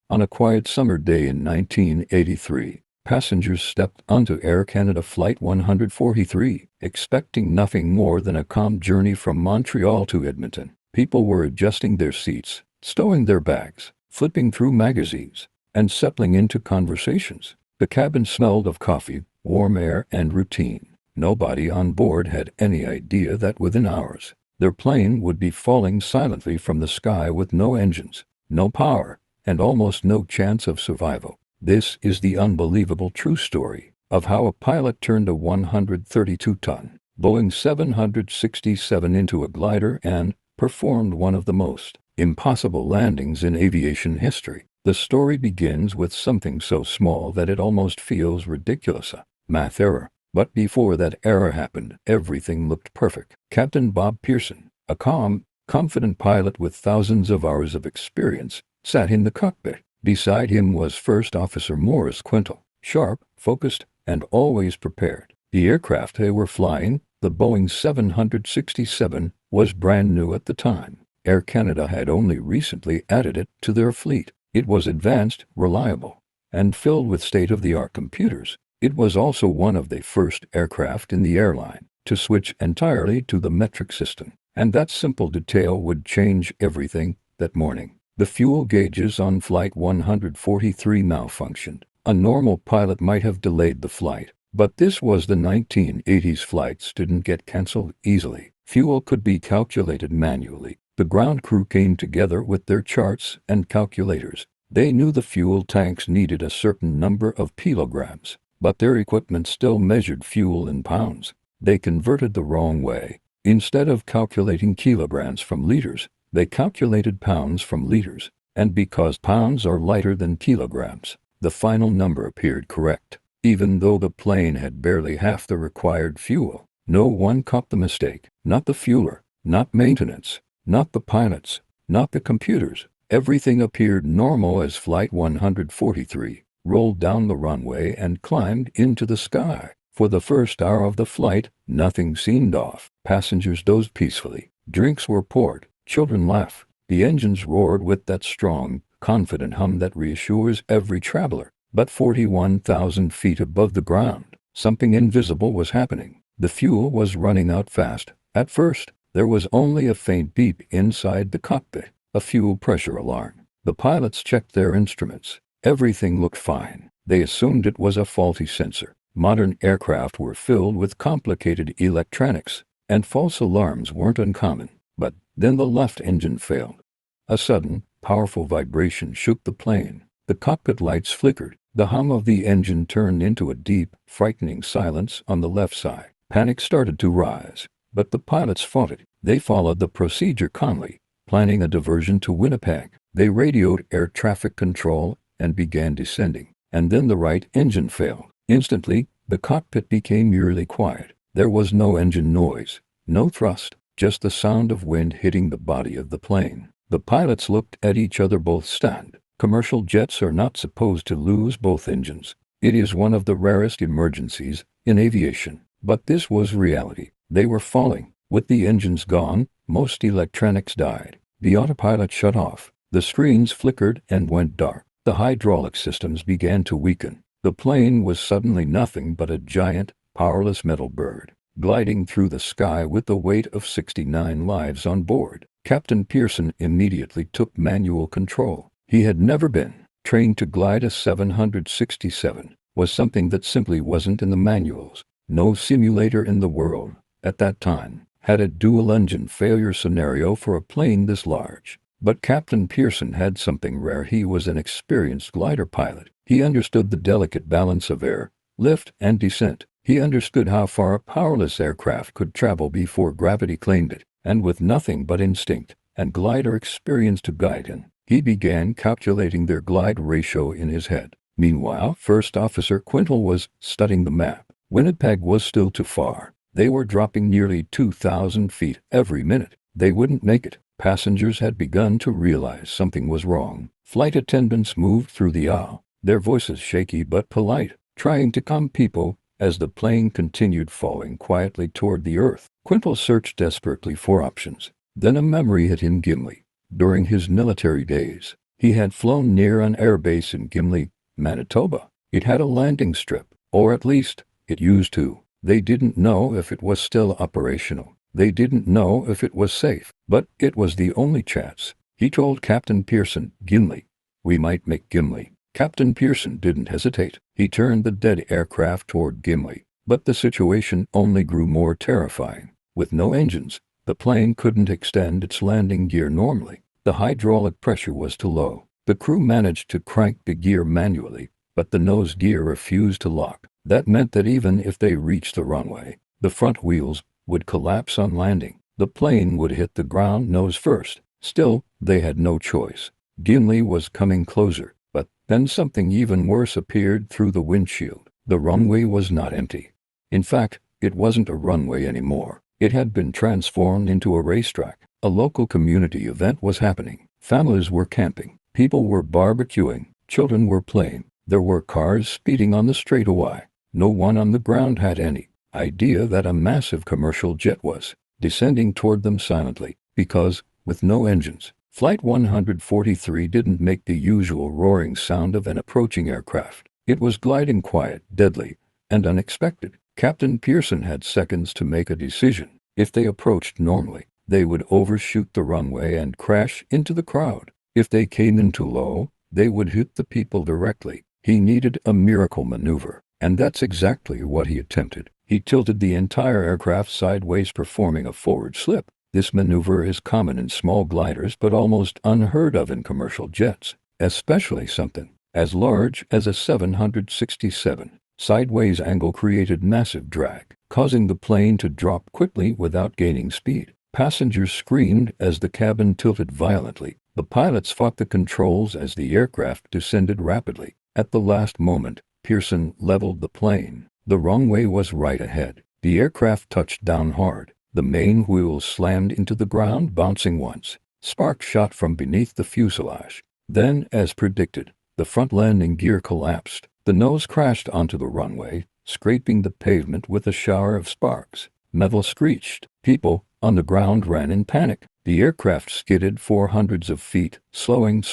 On a quiet summer day in 1983, passengers stepped onto Air Canada Flight 143, expecting nothing more than a calm journey from Montreal to Edmonton. People were adjusting their seats, stowing their bags, flipping through magazines, and settling into conversations. The cabin smelled of coffee, warm air, and routine. Nobody on board had any idea that within hours, their plane would be falling silently from the sky with no engines, no power, and almost no chance of survival. This is the unbelievable true story of how a pilot turned a 132-ton Boeing 767 into a glider and performed one of the most impossible landings in aviation history. The story begins with something so small that it almost feels ridiculous, a math error. But before that error happened, everything looked perfect. Captain Bob Pearson, a calm, confident pilot with thousands of hours of experience, sat in the cockpit. Beside him was First Officer Morris Quintal, sharp, focused, and always prepared. The aircraft they were flying, the Boeing 767, was brand new at the time. Air Canada had only recently added it to their fleet. It was advanced, reliable, and filled with state-of-the-art computers. It was also one of the first aircraft in the airline to switch entirely to the metric system, and that simple detail would change everything. That morning, the fuel gauges on Flight 143 malfunctioned. A normal pilot might have delayed the flight, but this was the 1980s. Flights didn't get cancelled easily. Fuel could be calculated manually. The ground crew came together with their charts and calculators. They knew the fuel tanks needed a certain number of kilograms, but their equipment still measured fuel in pounds. They converted the wrong way. Instead of calculating kilograms from liters, they calculated pounds from liters, and because pounds are lighter than kilograms, the final number appeared correct, even though the plane had barely half the required fuel. No one caught the mistake, not the fueler, not maintenance, not the pilots, not the computers. Everything appeared normal as Flight 143 rolled down the runway and climbed into the sky. For the first hour of the flight, nothing seemed off. Passengers dozed peacefully. Drinks were poured. Children laughed. The engines roared with that strong, confident hum that reassures every traveler. But 41,000 feet above the ground, something invisible was happening. The fuel was running out fast. At first, there was only a faint beep inside the cockpit, a fuel pressure alarm. The pilots checked their instruments. Everything looked fine. They assumed it was a faulty sensor. Modern aircraft were filled with complicated electronics, and false alarms weren't uncommon. But then the left engine failed. A sudden, powerful vibration shook the plane. The cockpit lights flickered. The hum of the engine turned into a deep, frightening silence on the left side. Panic started to rise, but the pilots fought it. They followed the procedure calmly, planning a diversion to Winnipeg. They radioed air traffic control and began descending. And then the right engine failed. Instantly, the cockpit became eerily quiet. There was no engine noise, no thrust, just the sound of wind hitting the body of the plane. The pilots looked at each other, both stunned. Commercial jets are not supposed to lose both engines. It is one of the rarest emergencies in aviation. But this was reality. They were falling. With the engines gone, most electronics died. The autopilot shut off. The screens flickered and went dark. The hydraulic systems began to weaken. The plane was suddenly nothing but a giant, powerless metal bird, gliding through the sky with the weight of 69 lives on board. Captain Pearson immediately took manual control. He had never been trained to glide. A 767 was something that simply wasn't in the manuals. No simulator in the world, at that time, had a dual-engine failure scenario for a plane this large. But Captain Pearson had something rare. He was an experienced glider pilot. He understood the delicate balance of air, lift, and descent. He understood how far a powerless aircraft could travel before gravity claimed it, and with nothing but instinct and glider experience to guide him, he began calculating their glide ratio in his head. Meanwhile, First Officer Quintal was studying the map. Winnipeg was still too far. They were dropping nearly 2,000 feet every minute. They wouldn't make it. Passengers had begun to realize something was wrong. Flight attendants moved through the aisle, their voices shaky but polite, trying to calm people as the plane continued falling quietly toward the earth. Quintal searched desperately for options. Then a memory hit him dimly. During his military days, He had flown near an airbase in Gimli, Manitoba. It had a landing strip, or at least, it used to. They didn't know if it was still operational. They didn't know if it was safe, but it was the only chance. He told Captain Pearson, "Gimli. We might make Gimli." Captain Pearson didn't hesitate. He turned the dead aircraft toward Gimli, but the situation only grew more terrifying. With no engines, the plane couldn't extend its landing gear normally. The hydraulic pressure was too low. The crew managed to crank the gear manually, but the nose gear refused to lock. That meant that even if they reached the runway, the front wheels would collapse on landing. The plane would hit the ground nose first. Still, they had no choice. Gimli was coming closer, but then something even worse appeared through the windshield. The runway was not empty. In fact, it wasn't a runway anymore. It had been transformed into a racetrack. A local community event was happening. Families were camping. People were barbecuing. Children were playing. There were cars speeding on the straightaway. No one on the ground had any idea that a massive commercial jet was descending toward them silently, because, with no engines, Flight 143 didn't make the usual roaring sound of an approaching aircraft. It was gliding quiet, deadly, and unexpected. Captain Pearson had seconds to make a decision. If they approached normally, they would overshoot the runway and crash into the crowd. If they came in too low, they would hit the people directly. He needed a miracle maneuver, and that's exactly what he attempted. He tilted the entire aircraft sideways, performing a forward slip. This maneuver is common in small gliders but almost unheard of in commercial jets, especially something as large as a 767. Sideways angle created massive drag, causing the plane to drop quickly without gaining speed. Passengers screamed as the cabin tilted violently. The pilots fought the controls as the aircraft descended rapidly. At the last moment, Pearson leveled the plane. The runway was right ahead. The aircraft touched down hard. The main wheels slammed into the ground, bouncing once. Sparks shot from beneath the fuselage. Then, as predicted, the front landing gear collapsed. The nose crashed onto the runway, scraping the pavement with a shower of sparks. Metal screeched. People on the ground ran in panic. The aircraft skidded for hundreds of feet, slowing,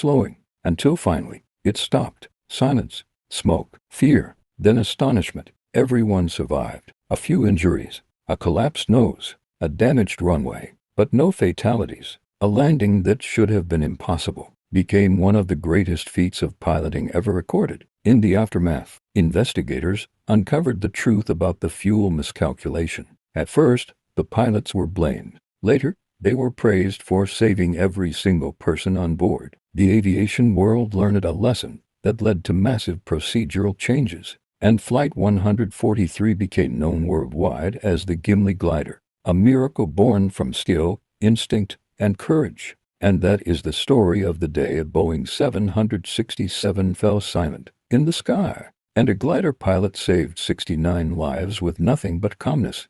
until finally, it stopped. Silence, smoke, fear, then astonishment. Everyone survived. A few injuries, a collapsed nose, a damaged runway, but no fatalities. A landing that should have been impossible became one of the greatest feats of piloting ever recorded. In the aftermath, investigators uncovered the truth about the fuel miscalculation. At first, the pilots were blamed. Later, they were praised for saving every single person on board. The aviation world learned a lesson that led to massive procedural changes, and Flight 143 became known worldwide as the Gimli glider, a miracle born from skill, instinct, and courage. And that is the story of the day a Boeing 767 fell silent in the sky, and a glider pilot saved 69 lives with nothing but calmness,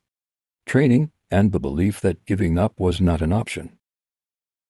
training, and the belief that giving up was not an option.